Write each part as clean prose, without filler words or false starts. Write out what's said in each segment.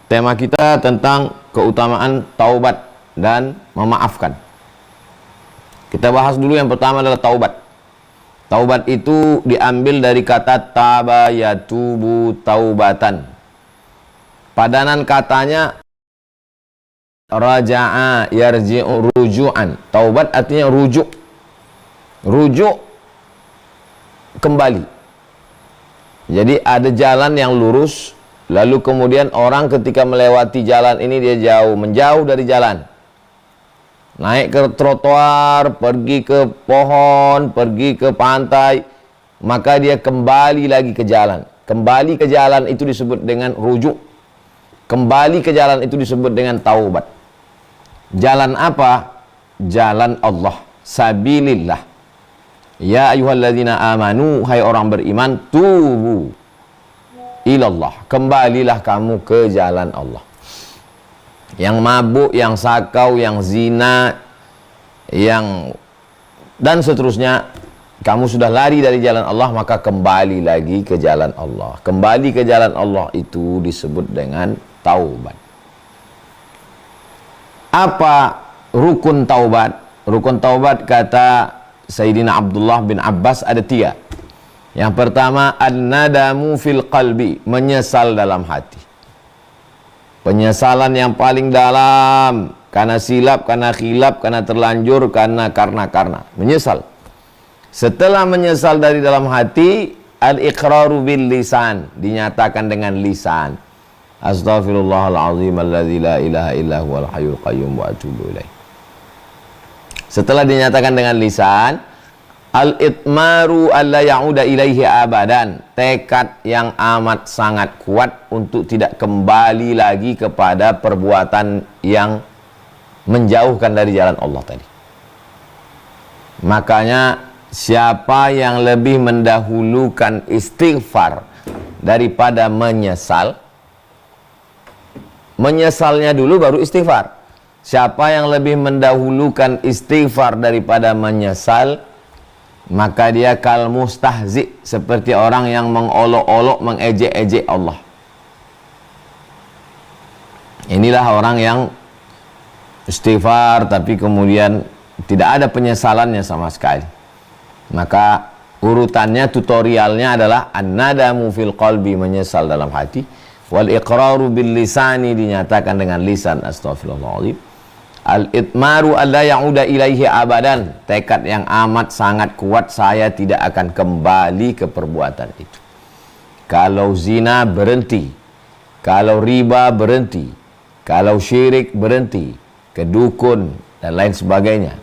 Tema kita tentang keutamaan taubat dan memaafkan. Kita bahas dulu yang pertama adalah taubat. Taubat itu diambil dari kata taba yatubu taubatan. Padanan katanya raja'a yarji'u ruju'an. Taubat artinya rujuk. Rujuk kembali. Jadi ada jalan yang lurus, lalu kemudian orang ketika melewati jalan ini dia menjauh dari jalan. Naik ke trotoar, pergi ke pohon, pergi ke pantai, maka dia kembali lagi ke jalan. Kembali ke jalan itu disebut dengan rujuk. Kembali ke jalan itu disebut dengan taubat. Jalan apa? Jalan Allah, sabilillah. Ya ayyuhalladzina amanu, hai orang beriman, tubu ilallah, kembalilah kamu ke jalan Allah. Yang mabuk, yang sakau, yang zina, yang dan seterusnya, kamu sudah lari dari jalan Allah, maka kembali lagi ke jalan Allah. Kembali ke jalan Allah itu disebut dengan taubat. Apa rukun taubat? Rukun taubat kata Sayyidina Abdullah bin Abbas ada 3. Yang pertama, an-nadamu fil qalbi, menyesal dalam hati. Penyesalan yang paling dalam, karena silap, karena khilaf, karena terlanjur, karena. Menyesal. Setelah menyesal dari dalam hati, al-iqraru bil lisan, dinyatakan dengan lisan. Astaghfirullahaladzim alladzi la ilaha illa huwal hayyul qayyum wa atubu ilaih. Setelah dinyatakan dengan lisan, al-itmaru alla ya'uda ilaihi abadan, tekad yang amat sangat kuat untuk tidak kembali lagi kepada perbuatan yang menjauhkan dari jalan Allah tadi. Makanya siapa yang lebih mendahulukan istighfar daripada menyesal, menyesalnya dulu baru istighfar. Siapa yang lebih mendahulukan istighfar daripada menyesal, maka dia kal mustahzi, seperti orang yang mengolok-olok, mengejek-ejek Allah. Inilah orang yang istighfar tapi kemudian tidak ada penyesalannya sama sekali. Maka urutannya, tutorialnya adalah an-nadamu fil qalbi, menyesal dalam hati, wal iqraru bil lisani, dinyatakan dengan lisan, astaghfirullahaladzim, al-itmaru alla ya'uda ilaihi abadan, tekad yang amat sangat kuat, saya tidak akan kembali ke perbuatan itu. Kalau zina berhenti, kalau riba berhenti, kalau syirik berhenti, kedukun dan lain sebagainya.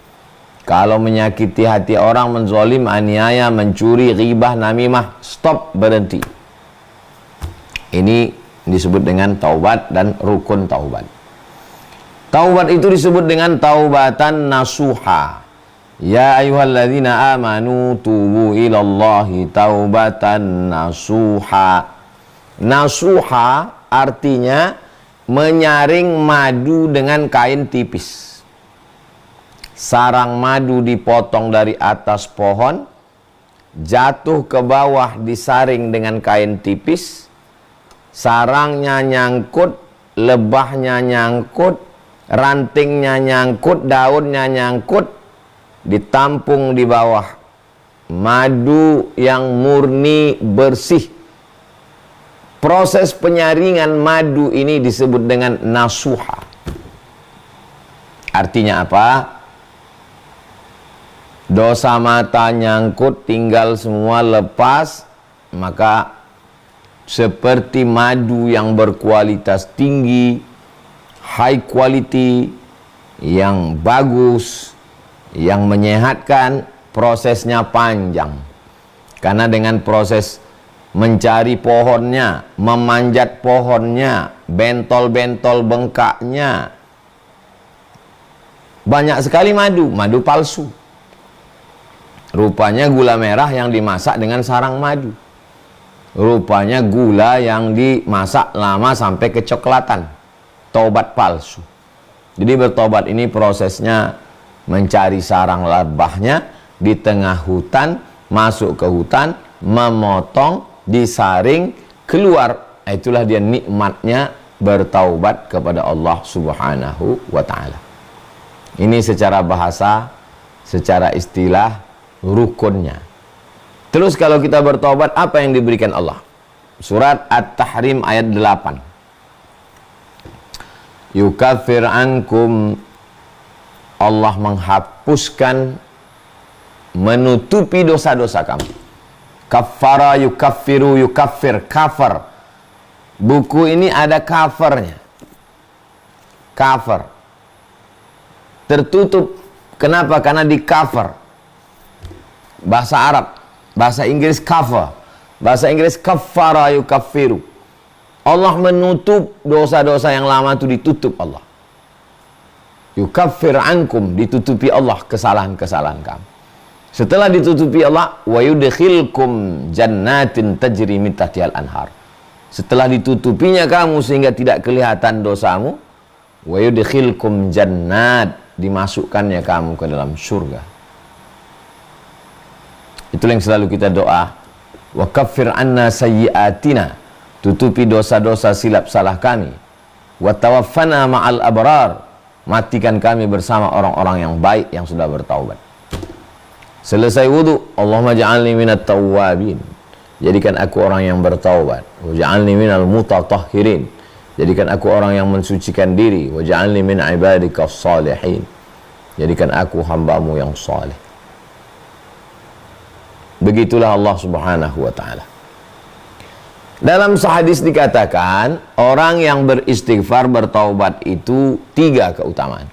Kalau menyakiti hati orang, menzolim, aniaya, mencuri, ghibah, namimah, stop, berhenti. Ini disebut dengan taubat dan rukun taubat. Taubat itu disebut dengan taubatan nasuha. Ya ayyuhalladzina amanu tubu ilallahi taubatan nasuha. Nasuha artinya menyaring madu dengan kain tipis. Sarang madu dipotong dari atas pohon, jatuh ke bawah, disaring dengan kain tipis, sarangnya nyangkut, lebahnya nyangkut, rantingnya nyangkut, daunnya nyangkut, ditampung di bawah. Madu yang murni, bersih. Proses penyaringan madu ini disebut dengan nasuha. Artinya apa? Dosa mata nyangkut, tinggal semua lepas, maka seperti madu yang berkualitas tinggi, high quality, yang bagus, yang menyehatkan, prosesnya panjang. Karena dengan proses mencari pohonnya, memanjat pohonnya, bentol-bentol bengkaknya, banyak sekali madu, madu palsu. Rupanya gula merah yang dimasak dengan sarang madu. Rupanya gula yang dimasak lama sampai kecoklatan. Tobat palsu. Jadi bertobat ini prosesnya mencari sarang lebahnya di tengah hutan, masuk ke hutan, memotong, disaring, keluar. Itulah dia nikmatnya bertaubat kepada Allah Subhanahu wa ta'ala. Ini secara bahasa, secara istilah rukunnya. Terus kalau kita bertaubat, apa yang diberikan Allah? Surat At-Tahrim ayat 8. Yukaffir ankum, Allah menghapuskan, menutupi dosa-dosa kamu. Kaffara yukaffiru, yukaffir, kafar. Buku ini ada covernya. Cover. Tertutup. Kenapa? Karena di cover. Bahasa Arab. Bahasa Inggris cover. Bahasa Inggris kaffara yukaffiru. Allah menutup dosa-dosa yang lama itu, ditutup Allah. Yukaffir ankum, ditutupi Allah kesalahan-kesalahan kamu. Setelah ditutupi Allah, wa yudkhilkum jannatin tajri min tahtihal anhar. Setelah ditutupinya kamu sehingga tidak kelihatan dosamu, wa yudkhilkum jannat, dimasukkannya kamu ke dalam surga. Itulah yang selalu kita doa. Wa kaffir anna sayyiatina, tutupi dosa-dosa silap salah kami. Wa tawaffana ma'al abrar, matikan kami bersama orang-orang yang baik yang sudah bertaubat. Selesai wudu, Allahumma ja'alni minat tawwabin, jadikan aku orang yang bertaubat. Waj'alni minal mutatahhirin, jadikan aku orang yang mensucikan diri. Waj'alni min ibadikas salihin, jadikan aku hambamu yang saleh. Begitulah Allah Subhanahu wa ta'ala. Dalam sahadis dikatakan, orang yang beristighfar, bertaubat itu 3 keutamaan.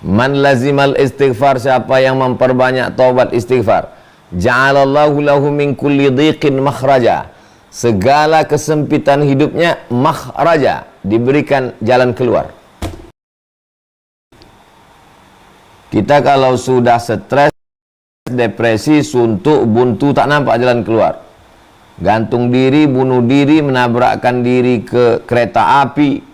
Man lazimal istighfar, siapa yang memperbanyak taubat istighfar, ja'alallahu lahu min kulli dhiqin makhraja, segala kesempitan hidupnya makhraja, diberikan jalan keluar. Kita kalau sudah stres, depresi, suntuk, buntu, tak nampak jalan keluar, gantung diri, bunuh diri, menabrakkan diri ke kereta api,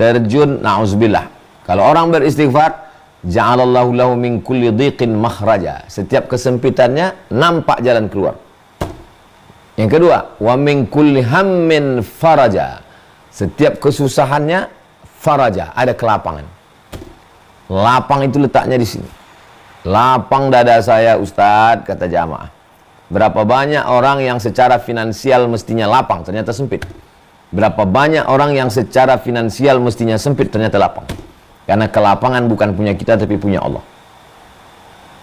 terjun, na'udzubillah. Kalau orang beristighfar, ja'alallahu lahu min kulli dhiqin makhraja, setiap kesempitannya nampak jalan keluar. Yang kedua, wa min kulli hammin faraja, setiap kesusahannya faraja, ada kelapangan. Lapang itu letaknya di sini. Lapang dada saya, Ustadz, kata jamaah. Berapa banyak orang yang secara finansial mestinya lapang, ternyata sempit. Berapa banyak orang yang secara finansial mestinya sempit, ternyata lapang. Karena kelapangan bukan punya kita, tapi punya Allah.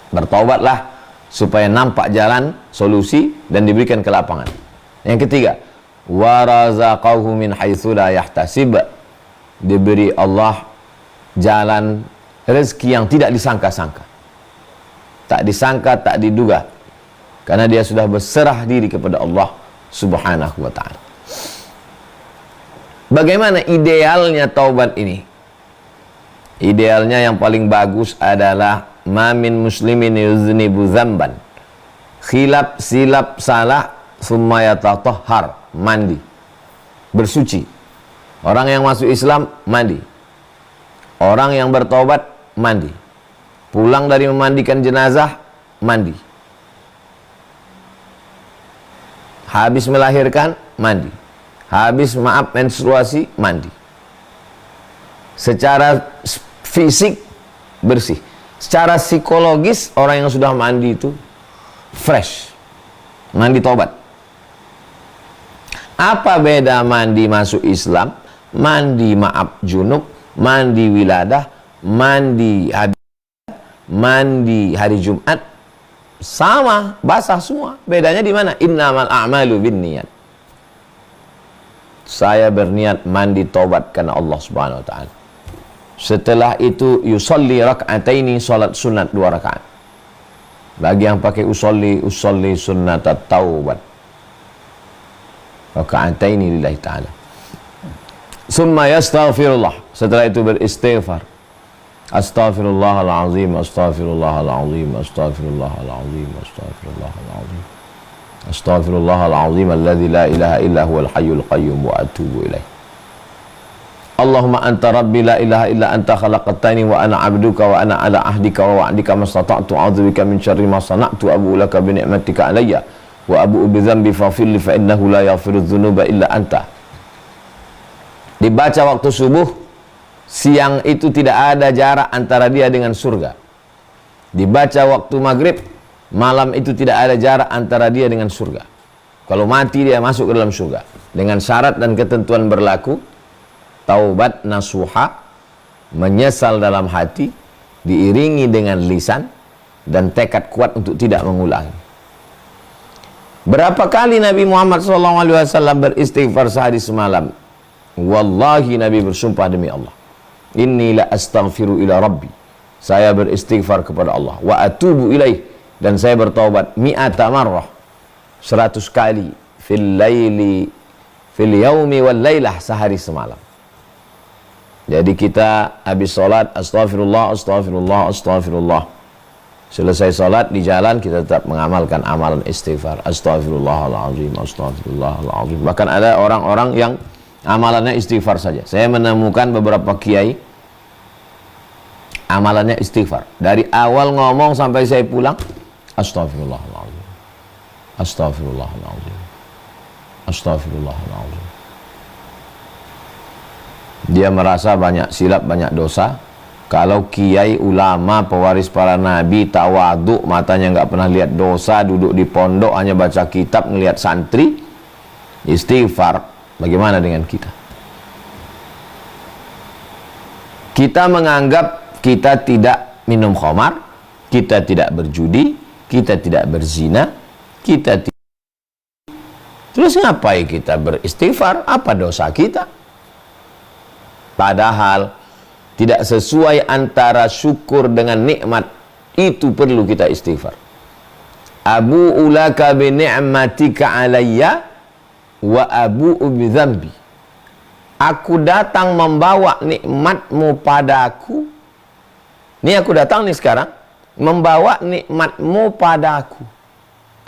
Bertaubatlah supaya nampak jalan, solusi, dan diberikan kelapangan. Yang ketiga, wa razaqahu min haitsu la yahtasib, diberi Allah jalan rezeki yang tidak disangka-sangka. Tak disangka, tak diduga. Karena dia sudah berserah diri kepada Allah Subhanahu wa ta'ala. Bagaimana idealnya taubat ini? Idealnya yang paling bagus adalah ma min muslimin yuznibu dzamban, khilaf, silap, salah, summa yatatahhar, mandi, bersuci. Orang yang masuk Islam mandi. Orang yang bertaubat mandi. Pulang dari memandikan jenazah, mandi. Habis melahirkan, mandi. Habis menstruasi, mandi. Secara fisik, bersih. Secara psikologis, orang yang sudah mandi itu fresh. Mandi taubat. Apa beda mandi masuk Islam, mandi junub, mandi wiladah, mandi habis, mandi hari Jumat, sama, basah semua. Bedanya di mana? Innamal a'malu binniyat. Saya berniat mandi taubat karena Allah Subhanahu wa ta'ala. Setelah itu yusalli rak'ataini, salat sunat 2 rakaat. Bagi yang pakai usolli sunnat taubat. Rak'ataini lillahi ta'ala. Summa yastaghfirullah, setelah itu beristighfar. Astaghfirullahalazim, astaghfirullahalazim, astaghfirullahalazim, astaghfirullahalazim, astaghfirullahalazim alladzi la ilaha illa huwal hayyul qayyum wa atubu ilaih. Allahumma anta rabbi la ilaha illa anta khalaqtani wa ana 'abduka wa ana 'ala ahdika wa wa'dika mastata'tu, a'udzubika min syarri ma sana'tu, abu'u laka bi ni'matika 'alayya wa abu'u bi dhanbi faghfir li fa innahu la yaghfiru dzunuba illa anta. Dibaca waktu subuh, siang itu tidak ada jarak antara dia dengan surga. Dibaca waktu maghrib, malam itu tidak ada jarak antara dia dengan surga. Kalau mati dia masuk ke dalam surga. Dengan syarat dan ketentuan berlaku, taubat nasuha, menyesal dalam hati, diiringi dengan lisan, dan tekad kuat untuk tidak mengulangi. Berapa kali Nabi Muhammad SAW beristighfar sehari semalam? Wallahi Nabi bersumpah demi Allah, inni la astaghfiru ila rabbi, saya beristighfar kepada Allah, wa atubu ilaih, dan saya bertaubat mi'ata marrah, 100 kali, fil yaumi wal laylah, sehari semalam. Jadi kita habis sholat, astagfirullah, astagfirullah, astagfirullah. Selesai sholat di jalan kita tetap mengamalkan amalan istighfar, astagfirullahaladzim, astagfirullahaladzim. Bahkan ada orang-orang yang amalannya istighfar saja. Saya menemukan beberapa kiai amalannya istighfar. Dari awal ngomong sampai saya pulang, astagfirullahaladzim, astagfirullahaladzim, astagfirullahaladzim. Dia merasa banyak silap, banyak dosa. Kalau kiai, ulama, pewaris para nabi, tawaduk, matanya nggak pernah lihat dosa, duduk di pondok hanya baca kitab, ngelihat santri, istighfar, bagaimana dengan kita? Kita menganggap kita tidak minum khamar, kita tidak berjudi, kita tidak berzina, kita tidak. Terus ngapain kita beristighfar? Apa dosa kita? Padahal tidak sesuai antara syukur dengan nikmat, itu perlu kita istighfar. Abu'u laka bi ni'matika alayya wa abu'u bi dzambi. Aku datang membawa nikmatmu padaku. Ini aku datang nih sekarang membawa nikmatmu padaku.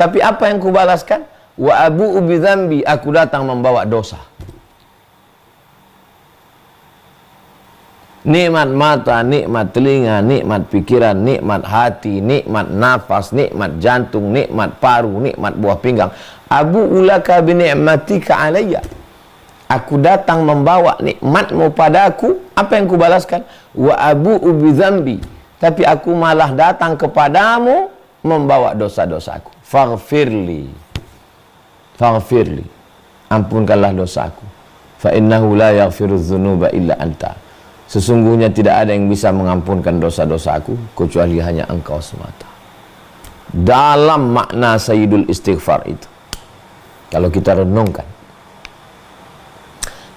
Tapi apa yang kubalaskan? Wa abu'u bi dzambi, aku datang membawa dosa. Nikmat mata, nikmat telinga, nikmat pikiran, nikmat hati, nikmat nafas, nikmat jantung, nikmat paru, nikmat buah pinggang. Abu'u laka bi ni'matika alayya. Aku datang membawa nikmatmu padaku. Apa yang kubalaskan? Wa abu'u bi dzambi. Tapi aku malah datang kepadamu membawa dosa-dosaku. Faghfirli. Faghfirli. Ampunkanlah dosaku. Fa innahu la yaghfiru dzunuba illa anta. Sesungguhnya tidak ada yang bisa mengampunkan dosa-dosaku kecuali hanya engkau semata. Dalam makna sayyidul istighfar itu, kalau kita renungkan,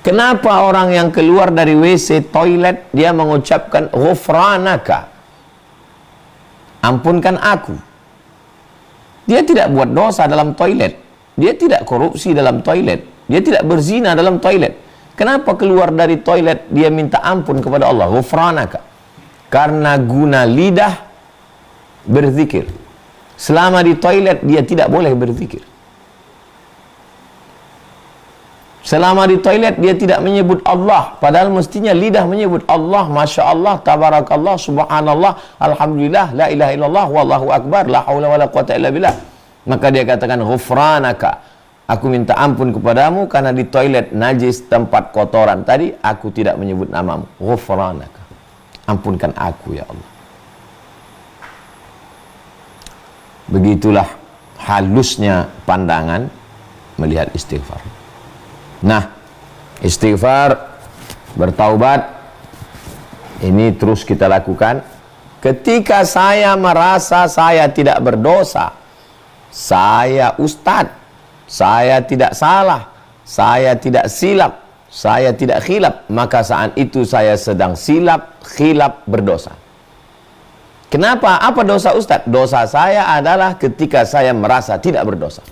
kenapa orang yang keluar dari WC toilet dia mengucapkan ghufranaka, ampunkan aku? Dia tidak buat dosa dalam toilet, dia tidak korupsi dalam toilet, dia tidak berzina dalam toilet. Kenapa keluar dari toilet dia minta ampun kepada Allah? Ghufranaka. Karena guna lidah berzikir. Selama di toilet dia tidak boleh berzikir. Selama di toilet dia tidak menyebut Allah, padahal mestinya lidah menyebut Allah, Masya Allah, Tabarakallah, Subhanallah, Alhamdulillah, La ilaha illallah, Wallahu akbar, La hawla wa la quwata illa billah. Maka dia katakan ghufranaka, aku minta ampun kepadamu karena di toilet najis, tempat kotoran tadi aku tidak menyebut namamu. Ghufranaka, ampunkan aku ya Allah. Begitulah halusnya pandangan melihat istighfar. Nah, istighfar, bertaubat, ini terus kita lakukan. Ketika saya merasa saya tidak berdosa, saya ustadz, saya tidak salah, saya tidak silap, saya tidak khilaf, maka saat itu saya sedang silap, khilaf, berdosa. Kenapa? Apa dosa Ustadz? Dosa saya adalah ketika saya merasa tidak berdosa.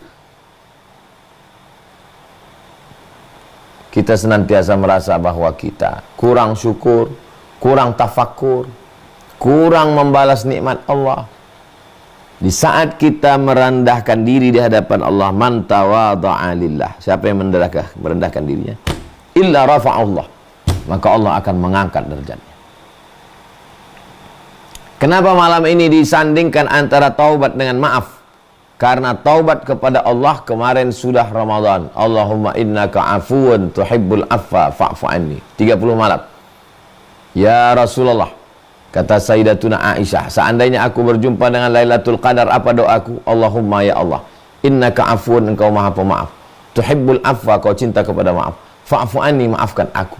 Kita senantiasa merasa bahwa kita kurang syukur, kurang tafakur, kurang membalas nikmat Allah. Di saat kita merendahkan diri di hadapan Allah, man tawadha'a lillah, siapa yang merendahkan dirinya, illa rafa'allah, maka Allah akan mengangkat derajatnya. Kenapa malam ini disandingkan antara taubat dengan maaf? karena taubat kepada Allah kemarin sudah Ramadan. Allahumma innaka afuwun tuhibbul afwa fa'fu anni. 30 malam. Ya Rasulullah, kata Sayyidatuna Aisyah, seandainya aku berjumpa dengan Lailatul Qadar, apa doaku? Allahumma ya Allah, innaka afuwun, engkau maha pemaaf. Tuhibbul afwa, kau cinta kepada maaf. Fa'fu anni, maafkan aku.